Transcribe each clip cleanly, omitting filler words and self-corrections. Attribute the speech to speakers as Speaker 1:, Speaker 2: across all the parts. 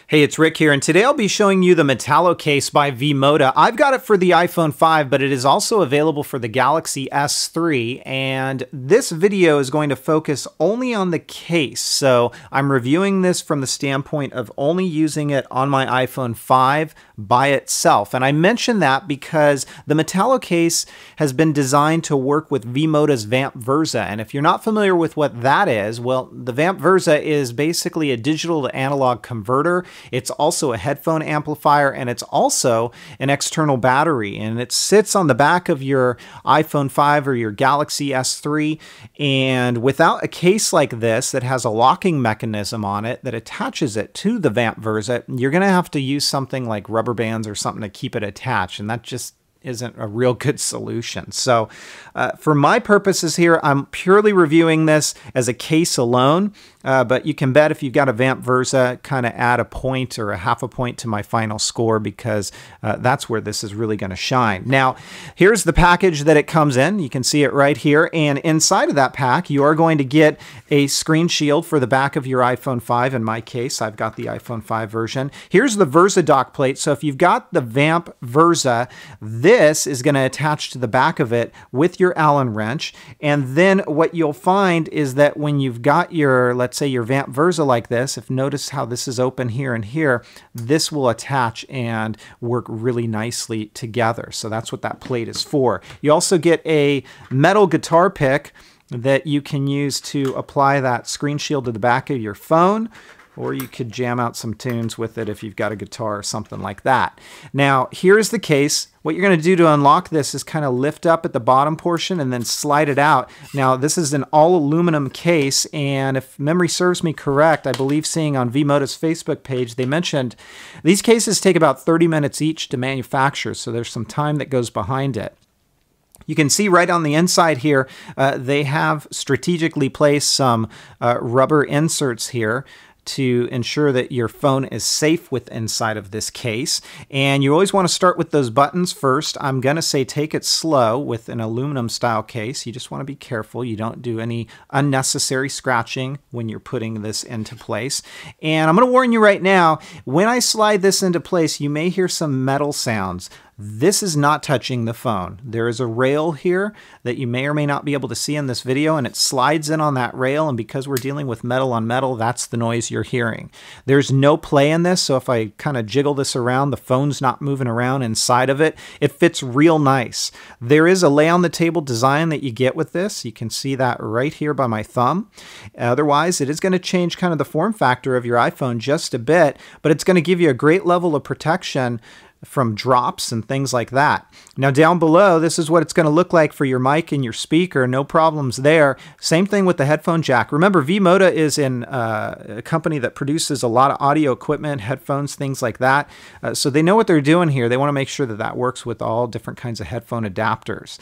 Speaker 1: Hey, it's Rick here, and today I'll be showing you the Metallo case by V-moda. I've got it for the iPhone 5, but it is also available for the Galaxy S3, and this video is going to focus only on the case. So I'm reviewing this from the standpoint of only using it on my iPhone 5 by itself. And I mention that because the Metallo case has been designed to work with V-moda's Vamp Versa. And if you're not familiar with what that is, well, the Vamp Versa is basically a digital to analog converter. It's also a headphone amplifier, and it's also an external battery, and it sits on the back of your iPhone 5 or your Galaxy S3. And without a case like this that has a locking mechanism on it that attaches it to the Vamp Versa, you're going to have to use something like rubber bands or something to keep it attached, and that just isn't a real good solution. So for my purposes here, I'm purely reviewing this as a case alone, but you can bet if you've got a Vamp Versa, kind of add a point or a half a point to my final score, because that's where this is really going to shine. Now, here's the package that it comes in. You can see it right here, and inside of that pack, you are going to get a screen shield for the back of your iPhone 5. In my case, I've got the iPhone 5 version. Here's the Versa dock plate. So if you've got the Vamp Versa, this is going to attach to the back of it with your Allen wrench. And then what you'll find is that when you've got your, let's say your Vamp Versa like this, if notice how this is open here and here, this will attach and work really nicely together. So that's what that plate is for. You also get a metal guitar pick that you can use to apply that screen shield to the back of your phone, or you could jam out some tunes with it if you've got a guitar or something like that. Now, here's the case. What you're going to do to unlock this is kind of lift up at the bottom portion and then slide it out. Now, this is an all aluminum case, and if memory serves me correct, I believe seeing on V-moda's Facebook page, they mentioned these cases take about 30 minutes each to manufacture, so there's some time that goes behind it. You can see right on the inside here, they have strategically placed some rubber inserts here to ensure that your phone is safe with inside of this case. And you always want to start with those buttons first. I'm going to say take it slow with an aluminum style case. You just want to be careful. You don't do any unnecessary scratching when you're putting this into place. And I'm going to warn you right now, when I slide this into place, you may hear some metal sounds. This is not touching the phone. There is a rail here that you may or may not be able to see in this video, and it slides in on that rail, and because we're dealing with metal on metal, that's the noise you're hearing. There's no play in this, so if I kind of jiggle this around, the phone's not moving around inside of it. It fits real nice. There is a lay on the table design that you get with this. You can see that right here by my thumb. Otherwise, it is going to change kind of the form factor of your iPhone just a bit, but it's going to give you a great level of protection from drops and things like that. Now down below, this is what it's going to look like for your mic and your speaker. No problems there. Same thing with the headphone jack. Remember, V-moda is a company that produces a lot of audio equipment, headphones, things like that. So they know what they're doing here. They want to make sure that that works with all different kinds of headphone adapters.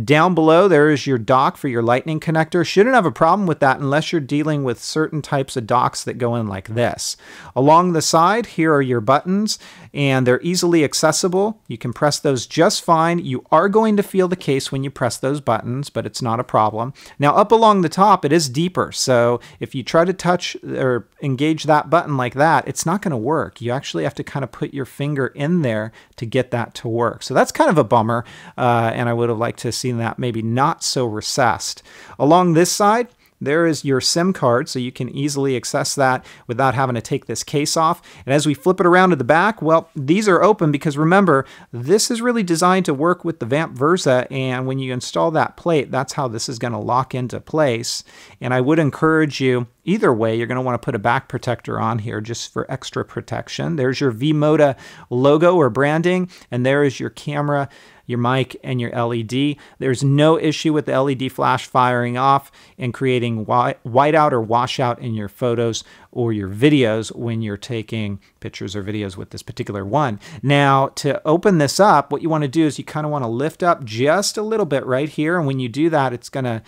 Speaker 1: Down below, there is your dock for your lightning connector. Shouldn't have a problem with that unless you're dealing with certain types of docks that go in like this. Along the side, here are your buttons, and they're easily accessible. You can press those just fine. You are going to feel the case when you press those buttons, but it's not a problem. Now up along the top, it is deeper. So if you try to touch or engage that button like that, it's not going to work. You actually have to kind of put your finger in there to get that to work. So that's kind of a bummer. And I would have liked to have seen that maybe not so recessed. Along this side, there is your SIM card, so you can easily access that without having to take this case off. And as we flip it around to the back, well, these are open because remember, this is really designed to work with the Vamp Versa, and when you install that plate, that's how this is going to lock into place. And I would encourage you, either way, you're going to want to put a back protector on here just for extra protection. There's your V-moda logo or branding, and there is your camera, your mic, and your LED. There's no issue with the LED flash firing off and creating whiteout or washout in your photos or your videos when you're taking pictures or videos with this particular one. Now, to open this up, what you want to do is you kind of want to lift up just a little bit right here, and when you do that, it's going to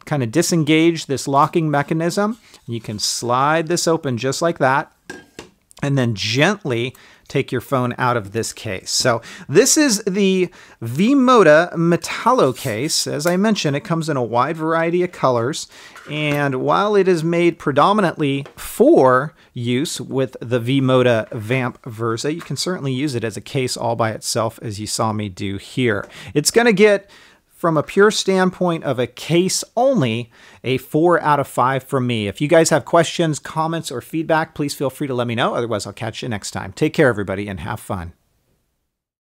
Speaker 1: kind of disengage this locking mechanism. You can slide this open just like that, and then gently take your phone out of this case. So this is the V-moda Metallo case. As I mentioned, it comes in a wide variety of colors. And while it is made predominantly for use with the V-moda Vamp Versa, you can certainly use it as a case all by itself, as you saw me do here. It's going to get, from a pure standpoint of a case only, a 4 out of 5 from me. If you guys have questions, comments, or feedback, please feel free to let me know. Otherwise, I'll catch you next time. Take care, everybody, and have fun.